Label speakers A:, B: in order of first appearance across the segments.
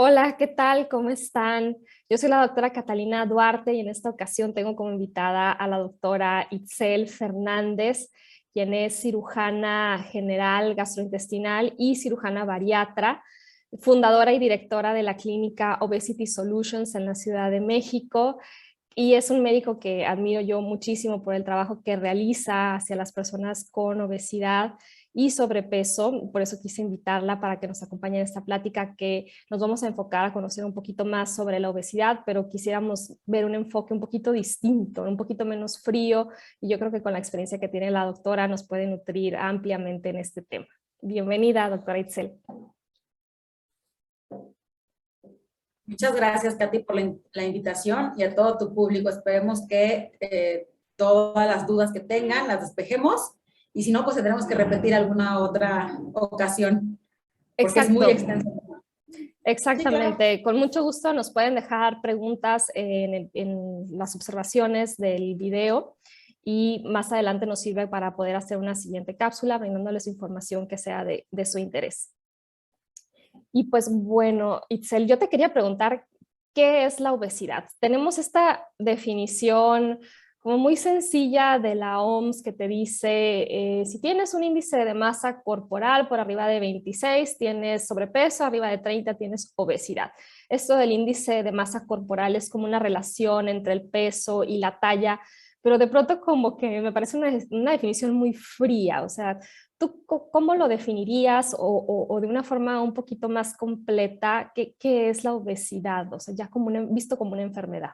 A: Hola, ¿qué tal? ¿Cómo están? Yo soy la doctora Catalina Duarte y en esta ocasión tengo como invitada a la doctora Itzel Fernández, quien es cirujana general gastrointestinal y cirujana bariatra, fundadora y directora de la clínica Obesity Solutions en la Ciudad de México. Y es un médico que admiro yo muchísimo por el trabajo que realiza hacia las personas con obesidad y sobrepeso. Por eso quise invitarla para que nos acompañe en esta plática que nos vamos a enfocar a conocer un poquito más sobre la obesidad, pero quisiéramos ver un enfoque un poquito distinto, un poquito menos frío, y yo creo que con la experiencia que tiene la doctora nos puede nutrir ampliamente en este tema. Bienvenida, doctora Itzel.
B: Muchas gracias, Katy, por la invitación y a todo tu público. Esperemos que todas las dudas que tengan las despejemos y si no, pues tendremos que repetir alguna otra ocasión porque es muy
A: Exacto.
B: extenso. Sí, claro.
A: Exactamente, con mucho gusto nos pueden dejar preguntas en las observaciones del video y más adelante nos sirve para poder hacer una siguiente cápsula brindándoles información que sea de su interés. Y pues bueno, Itzel, yo te quería preguntar, ¿qué es la obesidad? Tenemos esta definición como muy sencilla de la OMS que te dice, si tienes un índice de masa corporal por arriba de 26, tienes sobrepeso, arriba de 30 tienes obesidad. Esto del índice de masa corporal es como una relación entre el peso y la talla, pero de pronto como que me parece una definición muy fría, o sea, ¿tú cómo lo definirías o de una forma un poquito más completa, qué es la obesidad? O sea, ya como visto como una enfermedad.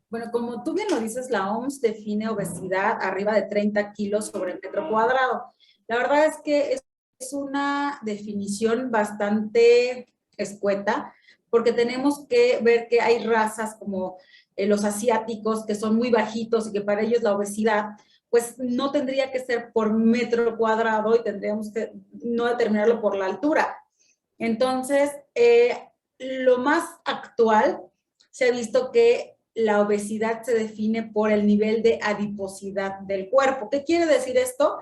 B: Bueno, como tú bien lo dices, la OMS define obesidad arriba de 30 kilos sobre el metro cuadrado. La verdad es que es una definición bastante escueta porque tenemos que ver que hay razas como los asiáticos que son muy bajitos y que para ellos la obesidad pues no tendría que ser por metro cuadrado y tendríamos que no determinarlo por la altura. Entonces, lo más actual se ha visto que la obesidad se define por el nivel de adiposidad del cuerpo. ¿Qué quiere decir esto?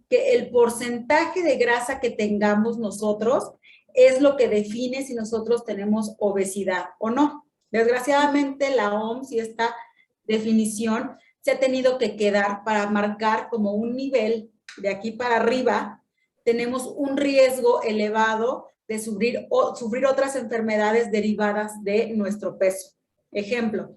B: Que el porcentaje de grasa que tengamos nosotros es lo que define si nosotros tenemos obesidad o no. Desgraciadamente, la OMS y esta definición se ha tenido que quedar para marcar como un nivel de aquí para arriba. Tenemos un riesgo elevado de sufrir otras enfermedades derivadas de nuestro peso. Ejemplo,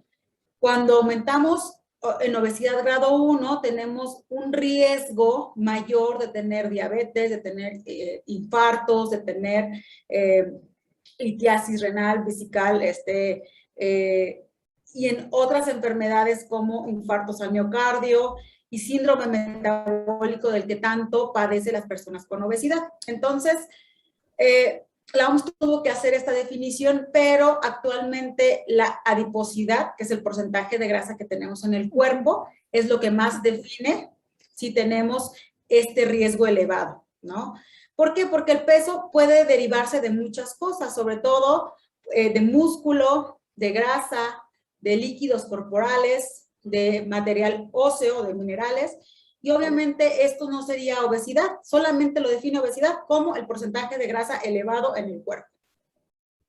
B: cuando aumentamos en obesidad grado 1, tenemos un riesgo mayor de tener diabetes, de tener infartos, de tener litiasis renal, vesical, y en otras enfermedades como infartos al miocardio y síndrome metabólico del que tanto padecen las personas con obesidad. Entonces, la OMS tuvo que hacer esta definición, pero actualmente la adiposidad, que es el porcentaje de grasa que tenemos en el cuerpo, es lo que más define si tenemos este riesgo elevado, ¿no? ¿Por qué? Porque el peso puede derivarse de muchas cosas, sobre todo de músculo, de grasa, de líquidos corporales, de material óseo, de minerales, y obviamente esto no sería obesidad, solamente lo define obesidad como el porcentaje de grasa elevado en el cuerpo.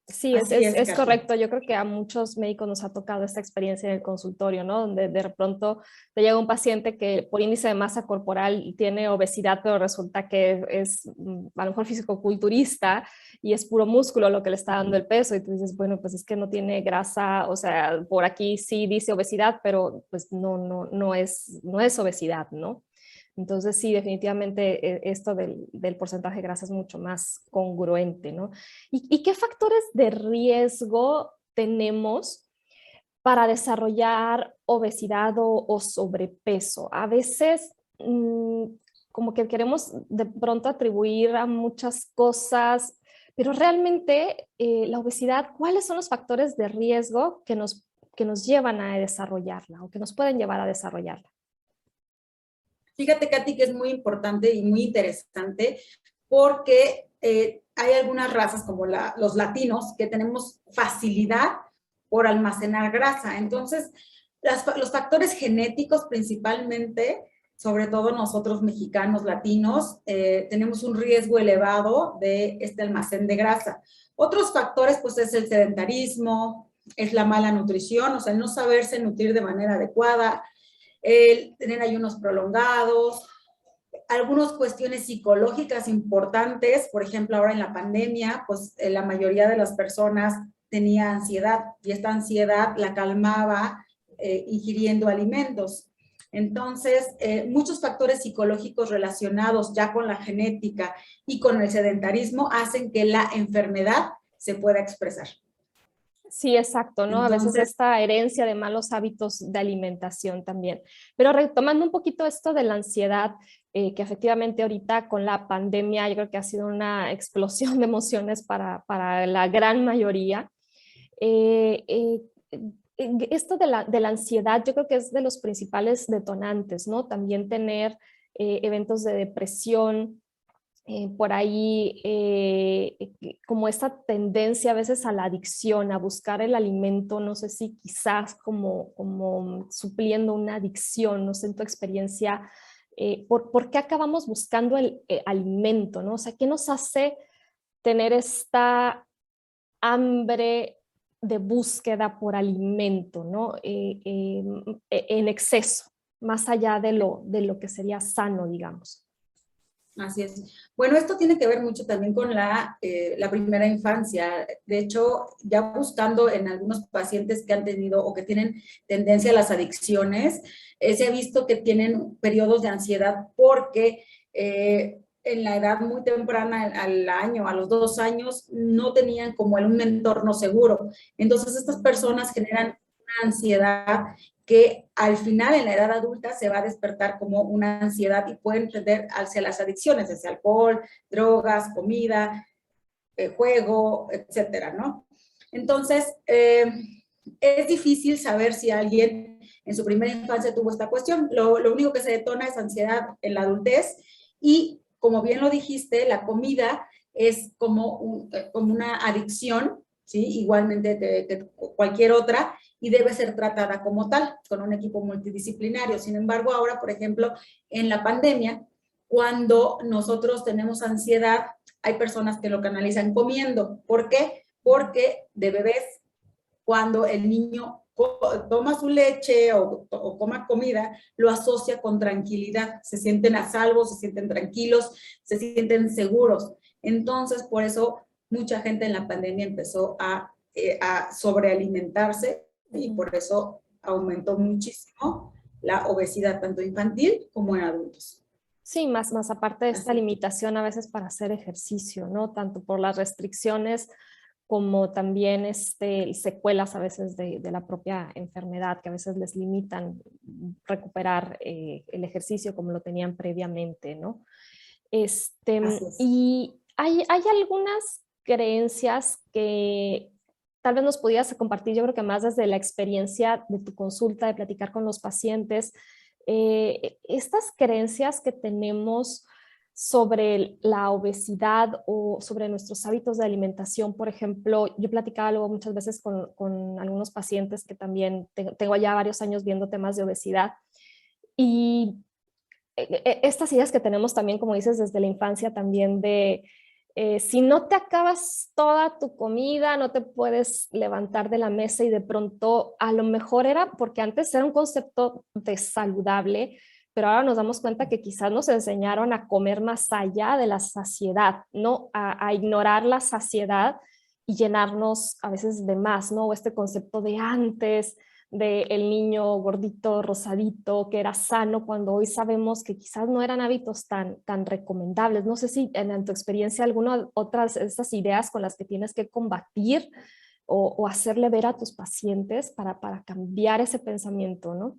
A: Sí, es correcto. Yo creo que a muchos médicos nos ha tocado esta experiencia en el consultorio, ¿no? Donde de pronto te llega un paciente que por índice de masa corporal tiene obesidad, pero resulta que es a lo mejor fisicoculturista y es puro músculo lo que le está dando el peso. Y tú dices, bueno, pues es que no tiene grasa, o sea, por aquí sí dice obesidad, pero pues no es obesidad, ¿no? Entonces sí, definitivamente esto del porcentaje de grasa es mucho más congruente, ¿no? ¿Y qué factores de riesgo tenemos para desarrollar obesidad o sobrepeso? A veces como que queremos de pronto atribuir a muchas cosas, pero realmente la obesidad, ¿cuáles son los factores de riesgo que nos llevan a desarrollarla o que nos pueden llevar a desarrollarla?
B: Fíjate, Katy, que es muy importante y muy interesante porque hay algunas razas como los latinos que tenemos facilidad por almacenar grasa. Entonces, los factores genéticos principalmente sobre todo nosotros mexicanos, latinos, tenemos un riesgo elevado de este almacén de grasa. Otros factores, pues, es el sedentarismo, es la mala nutrición, o sea, el no saberse nutrir de manera adecuada, el tener ayunos prolongados, algunas cuestiones psicológicas importantes, por ejemplo, ahora en la pandemia, pues la mayoría de las personas tenía ansiedad y esta ansiedad la calmaba ingiriendo alimentos. Entonces, muchos factores psicológicos relacionados ya con la genética y con el sedentarismo hacen que la enfermedad se pueda expresar.
A: Sí, exacto, ¿no?
B: Entonces,
A: a veces esta herencia de malos hábitos de alimentación también. Pero retomando un poquito esto de la ansiedad, que efectivamente ahorita con la pandemia yo creo que ha sido una explosión de emociones para la gran mayoría. Esto de la ansiedad yo creo que es de los principales detonantes, ¿no? También tener eventos de depresión, por ahí como esta tendencia a veces a la adicción, a buscar el alimento, no sé si quizás como supliendo una adicción, no sé en tu experiencia, ¿por qué acabamos buscando el alimento, ¿no? O sea, ¿qué nos hace tener esta hambre de búsqueda por alimento, ¿no? En exceso, más allá de lo que sería sano, digamos?
B: así es. Bueno, esto tiene que ver mucho también con la primera infancia. De hecho, ya buscando en algunos pacientes que han tenido o que tienen tendencia a las adicciones, se ha visto que tienen periodos de ansiedad porque en la edad muy temprana, al año, a los 2 años, no tenían como un entorno seguro. Entonces, estas personas generan una ansiedad que al final en la edad adulta se va a despertar como una ansiedad y pueden tender hacia las adicciones, hacia alcohol, drogas, comida, juego, etcétera, ¿no? Entonces, es difícil saber si alguien en su primera infancia tuvo esta cuestión. Lo único que se detona es ansiedad en la adultez y, como bien lo dijiste, la comida es como una adicción, ¿sí? Igualmente que cualquier otra, y debe ser tratada como tal, con un equipo multidisciplinario. Sin embargo, ahora, por ejemplo, en la pandemia, cuando nosotros tenemos ansiedad, hay personas que lo canalizan comiendo. ¿Por qué? Porque de bebés, cuando el niño toma su leche o coma comida, lo asocia con tranquilidad. Se sienten a salvo, se sienten tranquilos, se sienten seguros. Entonces, por eso mucha gente en la pandemia empezó a sobrealimentarse y por eso aumentó muchísimo la obesidad, tanto infantil como en adultos.
A: Sí, más aparte de esta
B: Así.
A: limitación a veces para hacer ejercicio, ¿no? Tanto por las restricciones como también secuelas a veces de la propia enfermedad que a veces les limitan recuperar el ejercicio como lo tenían previamente, ¿no?
B: Así es.
A: Y hay algunas creencias que tal vez nos pudieras compartir, yo creo que más desde la experiencia de tu consulta, de platicar con los pacientes, estas creencias que tenemos sobre la obesidad o sobre nuestros hábitos de alimentación. Por ejemplo, yo platicaba luego muchas veces con algunos pacientes que también tengo ya varios años viendo temas de obesidad y estas ideas que tenemos también, como dices, desde la infancia también de si no te acabas toda tu comida, no te puedes levantar de la mesa y de pronto a lo mejor era porque antes era un concepto de saludable, pero ahora nos damos cuenta que quizás nos enseñaron a comer más allá de la saciedad, ¿no? A ignorar la saciedad y llenarnos a veces de más, ¿no? O este concepto de antes, del niño gordito, rosadito, que era sano, cuando hoy sabemos que quizás no eran hábitos tan recomendables. No sé si en tu experiencia alguna otras de estas ideas con las que tienes que combatir o hacerle ver a tus pacientes para cambiar ese pensamiento, ¿no?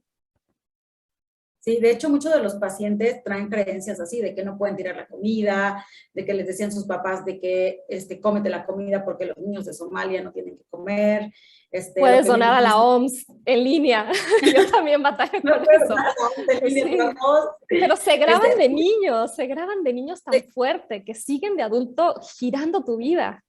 B: Sí, de hecho, muchos de los pacientes traen creencias así, de que no pueden tirar la comida, de que les decían sus papás de que cómete la comida porque los niños de Somalia no tienen que comer. Lo
A: Puedes
B: que bien
A: donar a la
B: dijiste.
A: OMS en línea. Yo también batallé
B: No
A: con
B: puedes
A: eso.
B: donar a la OMS en línea, por
A: Sí.
B: favor.
A: Pero se graban de niños tan fuerte que siguen de adulto girando tu vida.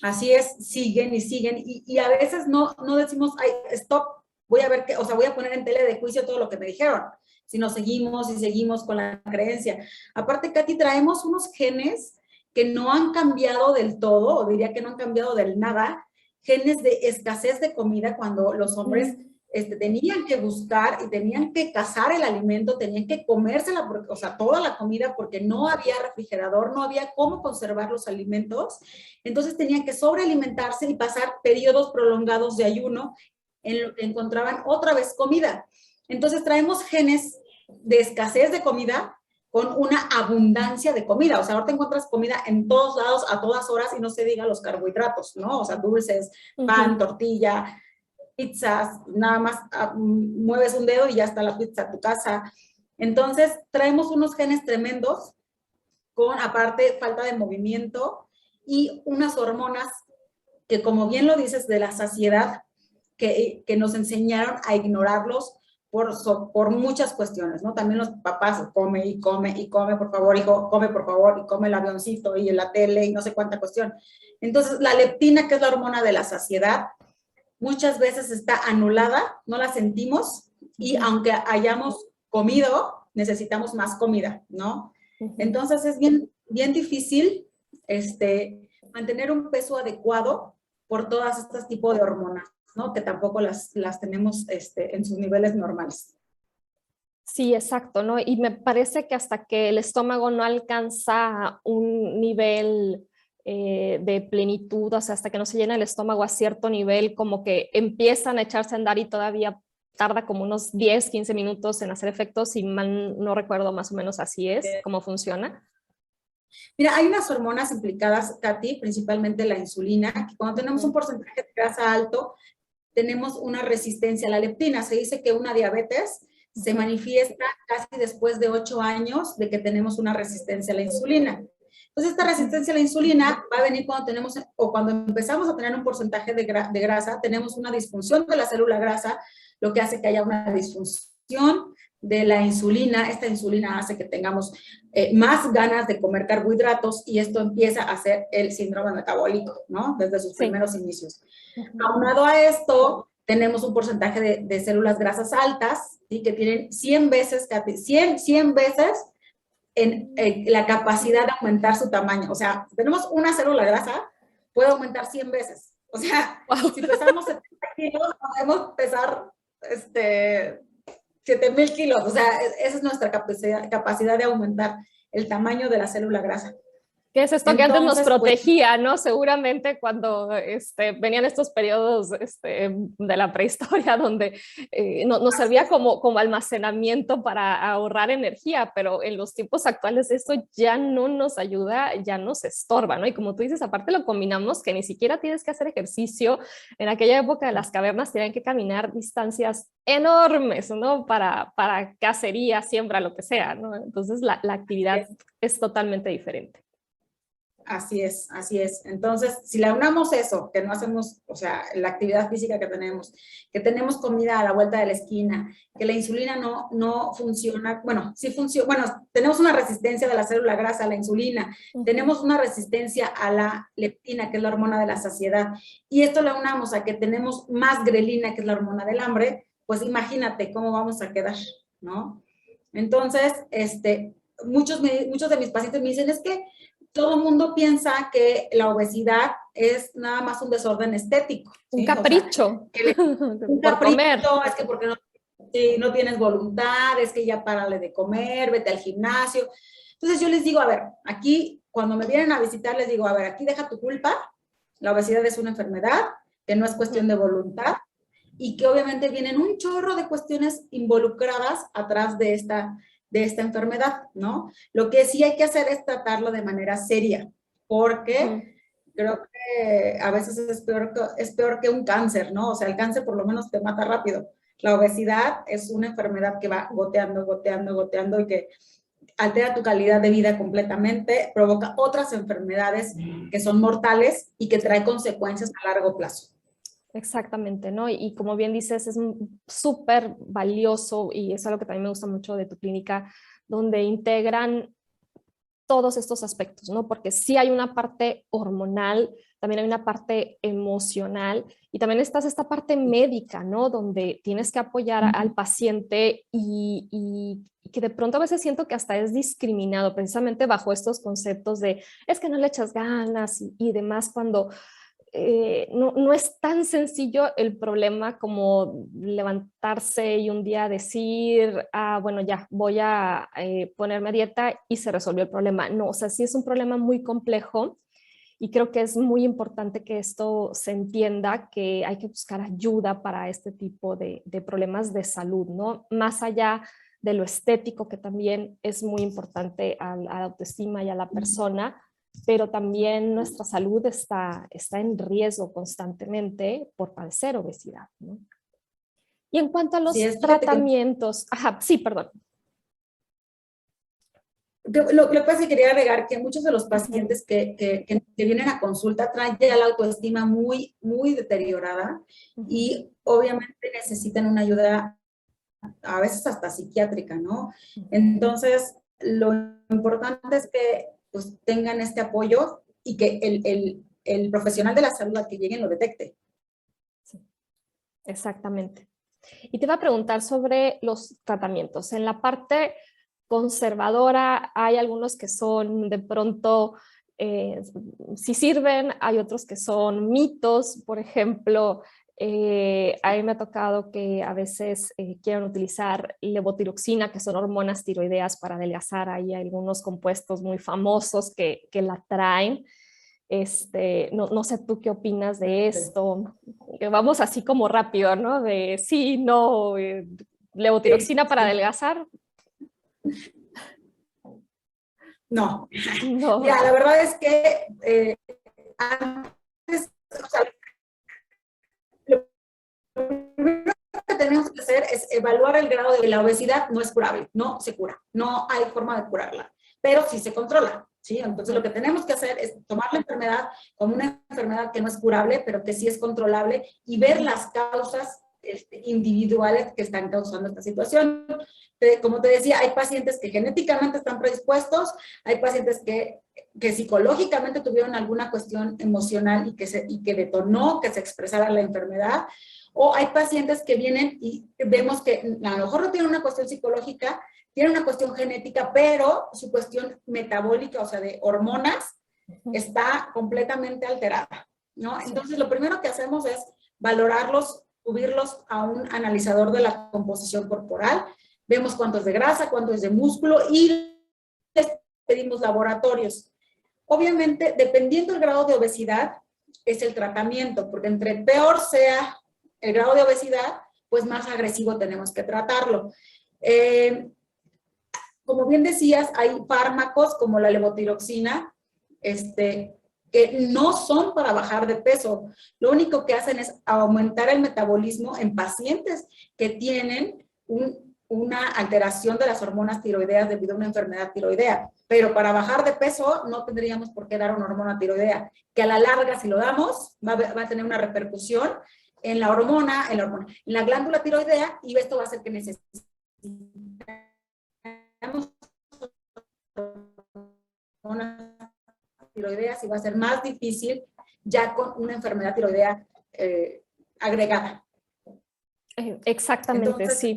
B: Así es, siguen y siguen, y a veces no decimos, ay, stop, voy a ver qué, o sea, voy a poner en tele de juicio todo lo que me dijeron. si nos seguimos y seguimos con la creencia. Aparte, Katy, traemos unos genes que no han cambiado del todo, o diría que no han cambiado del nada, genes de escasez de comida cuando los hombres tenían que buscar y tenían que cazar el alimento, tenían que comérsela, o sea, toda la comida porque no había refrigerador, no había cómo conservar los alimentos, entonces tenían que sobrealimentarse y pasar periodos prolongados de ayuno en lo que encontraban otra vez comida. Entonces traemos genes de escasez de comida con una abundancia de comida. O sea, ahora te encuentras comida en todos lados, a todas horas, y no se diga los carbohidratos, ¿no? O sea, dulces, pan, tortilla, pizzas, nada más mueves un dedo y ya está la pizza a tu casa. Entonces, traemos unos genes tremendos con, aparte, falta de movimiento y unas hormonas que, como bien lo dices, de la saciedad, que nos enseñaron a ignorarlos por muchas cuestiones, ¿no? También los papás, come y come y come, por favor, hijo, come, por favor, y come el avioncito y en la tele y no sé cuánta cuestión. Entonces, la leptina, que es la hormona de la saciedad, muchas veces está anulada, no la sentimos, y aunque hayamos comido, necesitamos más comida, ¿no? Entonces, es bien, bien difícil mantener un peso adecuado por todas estas tipos de hormonas, ¿no? Que tampoco las tenemos en sus niveles normales.
A: Sí, exacto, ¿no? Y me parece que hasta que el estómago no alcanza un nivel de plenitud, o sea, hasta que no se llena el estómago a cierto nivel, como que empiezan a echarse a andar y todavía tarda como unos 10, 15 minutos en hacer efectos, si mal no recuerdo, más o menos así es, cómo funciona.
B: Mira, hay unas hormonas implicadas, Katy, principalmente la insulina, que cuando tenemos un porcentaje de grasa alto, tenemos una resistencia a la leptina. Se dice que una diabetes se manifiesta casi después de 8 años de que tenemos una resistencia a la insulina. Entonces, esta resistencia a la insulina va a venir cuando tenemos, o cuando empezamos a tener un porcentaje de grasa, tenemos una disfunción de la célula grasa, lo que hace que haya una disfunción de la insulina. Esta insulina hace que tengamos más ganas de comer carbohidratos y esto empieza a ser el síndrome metabólico, ¿no? Desde sus primeros inicios. Aunado a esto, tenemos un porcentaje de células grasas altas, ¿sí? Que tienen 100 veces, 100 veces en la capacidad de aumentar su tamaño. O sea, si tenemos una célula grasa, puede aumentar 100 veces. O sea, si pesamos 70 kilos, podemos pesar 7,000 kilos. O sea, esa es nuestra capacidad de aumentar el tamaño de la célula grasa.
A: ¿Qué es esto? Entonces, que antes nos protegía, pues, ¿no? Seguramente cuando venían estos periodos de la prehistoria donde nos servía como almacenamiento para ahorrar energía, pero en los tiempos actuales esto ya no nos ayuda, ya nos estorba, ¿no? Y como tú dices, aparte lo combinamos que ni siquiera tienes que hacer ejercicio. En aquella época de las cavernas tenían que caminar distancias enormes, ¿no? Para cacería, siembra, lo que sea, ¿no? Entonces la actividad es totalmente diferente.
B: Así es, así es. Entonces, si le aunamos eso, que no hacemos, o sea, la actividad física que tenemos comida a la vuelta de la esquina, que la insulina no funciona, bueno, sí funciona, bueno, tenemos una resistencia de la célula grasa a la insulina, tenemos una resistencia a la leptina, que es la hormona de la saciedad, y esto lo aunamos a que tenemos más grelina, que es la hormona del hambre, pues imagínate cómo vamos a quedar, ¿no? Entonces, muchos de mis pacientes me dicen, es que todo el mundo piensa que la obesidad es nada más un desorden estético.
A: ¿Sí? Un capricho.
B: O sea, un capricho, es que porque no tienes voluntad, es que ya párale de comer, vete al gimnasio. Entonces yo les digo, a ver, aquí cuando me vienen a visitar les digo, a ver, aquí deja tu culpa, la obesidad es una enfermedad, que no es cuestión de voluntad y que obviamente vienen un chorro de cuestiones involucradas atrás de esta enfermedad, ¿no? Lo que sí hay que hacer es tratarlo de manera seria, porque creo que a veces es peor que un cáncer, ¿no? O sea, el cáncer por lo menos te mata rápido. La obesidad es una enfermedad que va goteando y que altera tu calidad de vida completamente, provoca otras enfermedades que son mortales y que trae consecuencias a largo plazo.
A: Exactamente, ¿no? Y como bien dices, es súper valioso y es algo que también me gusta mucho de tu clínica, donde integran todos estos aspectos, ¿no? Porque sí hay una parte hormonal, también hay una parte emocional y también está esta parte médica, ¿no? Donde tienes que apoyar al paciente y que de pronto a veces siento que hasta es discriminado precisamente bajo estos conceptos de es que no le echas ganas y demás cuando no es tan sencillo el problema como levantarse y un día decir, ah, bueno, ya voy a ponerme a dieta y se resolvió el problema. No, o sea, sí es un problema muy complejo y creo que es muy importante que esto se entienda, que hay que buscar ayuda para este tipo de problemas de salud, ¿no? Más allá de lo estético, que también es muy importante a la autoestima y a la persona, pero también nuestra salud está en riesgo constantemente por padecer obesidad, ¿no? Y en cuanto a
B: Sí,
A: los
B: es, fíjate que
A: tratamientos, ajá, sí, perdón.
B: lo que pasa es que quería agregar que muchos de los
A: Ujú.
B: pacientes que vienen a consulta traen ya la autoestima muy, muy deteriorada
A: Ujú.
B: y obviamente necesitan una ayuda a veces hasta psiquiátrica, ¿no?
A: Ujú.
B: Entonces, lo importante es que pues, tengan este apoyo y que el profesional de la salud al que lleguen lo detecte.
A: Sí, exactamente. Y te iba a preguntar sobre los tratamientos. En la parte conservadora hay algunos que son de pronto, sí sirven, hay otros que son mitos, por ejemplo, a mí me ha tocado que a veces quieran utilizar levotiroxina, que son hormonas tiroideas para adelgazar. Hay algunos compuestos muy famosos que la traen. No sé tú qué opinas de esto. Vamos así como rápido, ¿no? De sí, no,
B: Sí,
A: levotiroxina para
B: sí.
A: adelgazar,
B: No.
A: no.
B: Mira, la verdad es que antes, o sea, lo primero que tenemos que hacer es evaluar el grado de la obesidad. No es curable, no se cura, no hay forma de curarla, pero sí se controla, ¿sí? Entonces lo que tenemos que hacer es tomar la enfermedad como una enfermedad que no es curable, pero que sí es controlable y ver las causas individuales que están causando esta situación. Como te decía, hay pacientes que genéticamente están predispuestos, hay pacientes que psicológicamente tuvieron alguna cuestión emocional y que detonó que se expresara la enfermedad, o hay pacientes que vienen y vemos que a lo mejor no tienen una cuestión psicológica, tienen una cuestión genética, pero su cuestión metabólica, o sea, de hormonas, está completamente alterada, ¿no?
A: Sí.
B: Entonces, lo primero que hacemos es valorarlos, subirlos a un analizador de la composición corporal, vemos cuánto es de grasa, cuánto es de músculo y les pedimos laboratorios. Obviamente, dependiendo del grado de obesidad, es el tratamiento, porque entre peor sea el grado de obesidad, pues más agresivo tenemos que tratarlo. Como bien decías, hay fármacos como la levotiroxina, que no son para bajar de peso. Lo único que hacen es aumentar el metabolismo en pacientes que tienen una alteración de las hormonas tiroideas debido a una enfermedad tiroidea. Pero para bajar de peso no tendríamos por qué dar una hormona tiroidea, que a la larga, si lo damos, va a tener una repercusión en la hormona, en la glándula tiroidea, y esto va a hacer que necesitemos hormonas tiroideas y va a ser más difícil ya con una enfermedad tiroidea agregada.
A: Exactamente,
B: Entonces,
A: sí.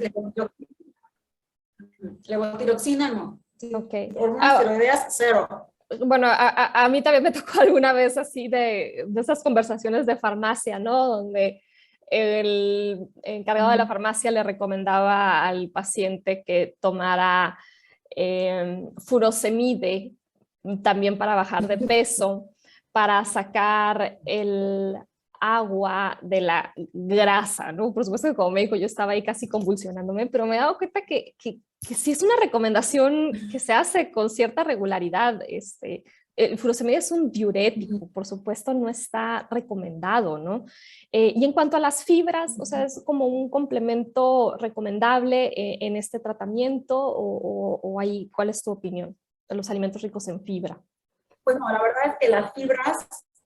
B: levotiroxina no.
A: Ok.
B: Hormonas tiroideas, cero.
A: Bueno, a mí también me tocó alguna vez así de esas conversaciones de farmacia, ¿no? Donde el encargado de la farmacia le recomendaba al paciente que tomara furosemide también para bajar de peso, para sacar el agua de la grasa, ¿no? Por supuesto que como médico yo estaba ahí casi convulsionándome, pero me he dado cuenta que sí es una recomendación que se hace con cierta regularidad. El furosemide es un diurético, por supuesto no está recomendado, ¿no? Y en cuanto a las fibras, o sea, es como un complemento recomendable en este tratamiento o hay, ¿cuál es tu opinión de los alimentos ricos en fibra?
B: Pues no, la verdad es que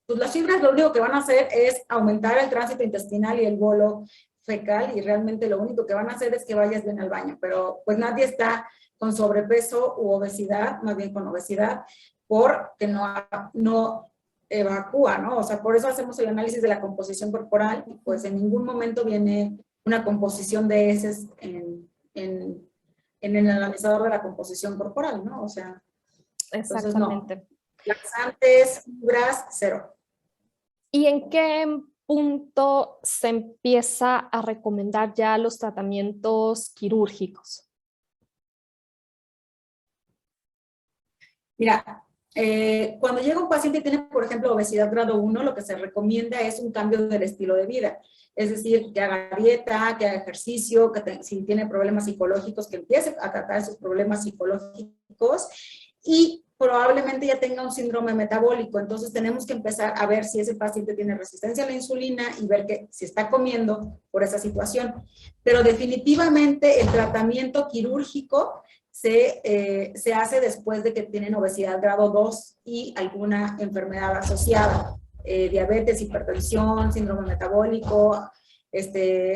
B: pues las fibras lo único que van a hacer es aumentar el tránsito intestinal y el bolo fecal y realmente lo único que van a hacer es que vayas bien al baño, pero pues nadie está con sobrepeso u obesidad, más bien con obesidad, porque no evacúa, ¿no? O sea, por eso hacemos el análisis de la composición corporal y pues en ningún momento viene una composición de heces en el analizador de la composición corporal, ¿no? O sea, entonces no.
A: Exactamente.
B: Laxantes, fibras, cero.
A: ¿Y en qué punto se empieza a recomendar ya los tratamientos quirúrgicos?
B: Mira, cuando llega un paciente y tiene, por ejemplo, obesidad grado 1, lo que se recomienda es un cambio del estilo de vida. Es decir, que haga dieta, que haga ejercicio, si tiene problemas psicológicos, que empiece a tratar esos problemas psicológicos y probablemente ya tenga un síndrome metabólico. Entonces tenemos que empezar a ver si ese paciente tiene resistencia a la insulina y ver que si está comiendo por esa situación. Pero definitivamente el tratamiento quirúrgico se hace después de que tienen obesidad grado 2 y alguna enfermedad asociada, diabetes, hipertensión, síndrome metabólico,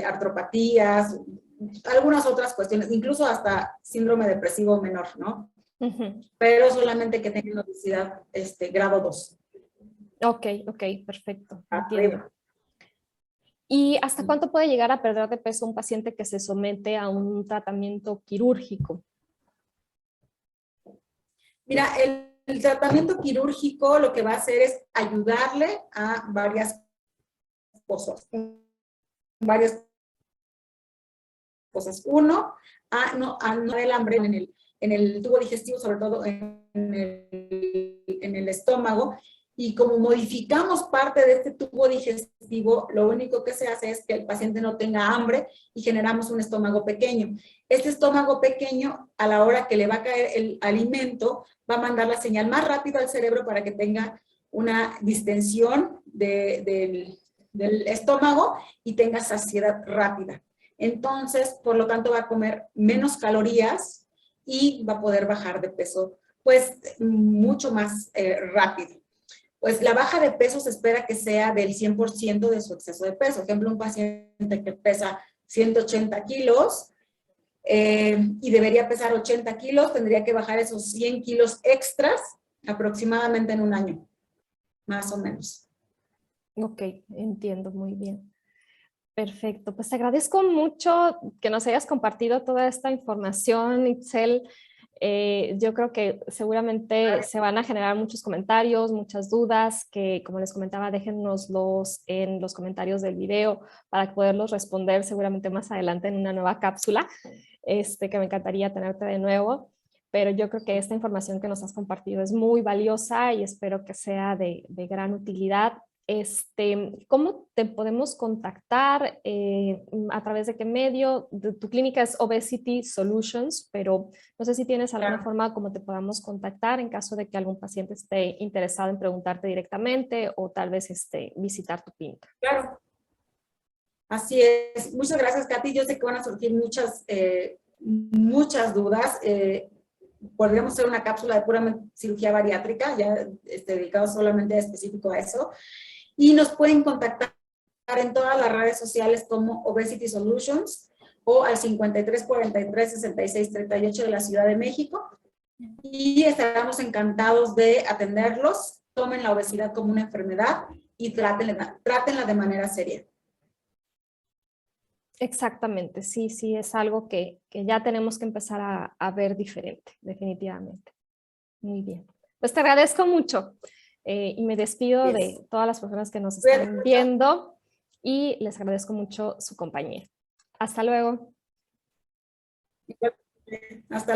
B: artropatías, algunas otras cuestiones, incluso hasta síndrome depresivo menor, ¿no? Pero solamente que tengan obesidad grado 2.
A: Ok, perfecto. Entiendo. ¿Y hasta cuánto puede llegar a perder de peso un paciente que se somete a un tratamiento quirúrgico?
B: Mira, el tratamiento quirúrgico lo que va a hacer es ayudarle a varias cosas. Uno, a no dar el hambre en el tubo digestivo, sobre todo en el estómago, y como modificamos parte de este tubo digestivo, lo único que se hace es que el paciente no tenga hambre y generamos un estómago pequeño. Este estómago pequeño, a la hora que le va a caer el alimento, va a mandar la señal más rápido al cerebro para que tenga una distensión del estómago y tenga saciedad rápida. Entonces, por lo tanto, va a comer menos calorías y va a poder bajar de peso, pues, mucho más rápido. Pues la baja de peso se espera que sea del 100% de su exceso de peso. Por ejemplo, un paciente que pesa 180 kilos y debería pesar 80 kilos, tendría que bajar esos 100 kilos extras aproximadamente en un año, más o menos.
A: Ok, entiendo muy bien. Perfecto, pues te agradezco mucho que nos hayas compartido toda esta información, Itzel. Yo creo que seguramente se van a generar muchos comentarios, muchas dudas, que como les comentaba, déjennoslos en los comentarios del video para poderlos responder seguramente más adelante en una nueva cápsula, que me encantaría tenerte de nuevo. Pero yo creo que esta información que nos has compartido es muy valiosa y espero que sea de gran utilidad. ¿Cómo te podemos contactar? ¿A través de qué medio? Tu clínica es Obesity Solutions, pero no sé si tienes alguna forma como te podamos contactar en caso de que algún paciente esté interesado en preguntarte directamente o tal vez visitar tu clínica.
B: Claro. Así es. Muchas gracias, Katy. Yo sé que van a surgir muchas dudas. Podríamos hacer una cápsula de pura cirugía bariátrica, ya dedicado solamente específico a eso. Y nos pueden contactar en todas las redes sociales como Obesity Solutions o al 53 43 66 38 de la Ciudad de México. Y estaremos encantados de atenderlos. Tomen la obesidad como una enfermedad y trátenla de manera seria.
A: Exactamente, sí, es algo que ya tenemos que empezar a ver diferente, definitivamente. Muy bien. Pues te agradezco mucho y me despido de todas las personas que nos están viendo y les agradezco mucho su compañía. Hasta luego.
B: Hasta luego.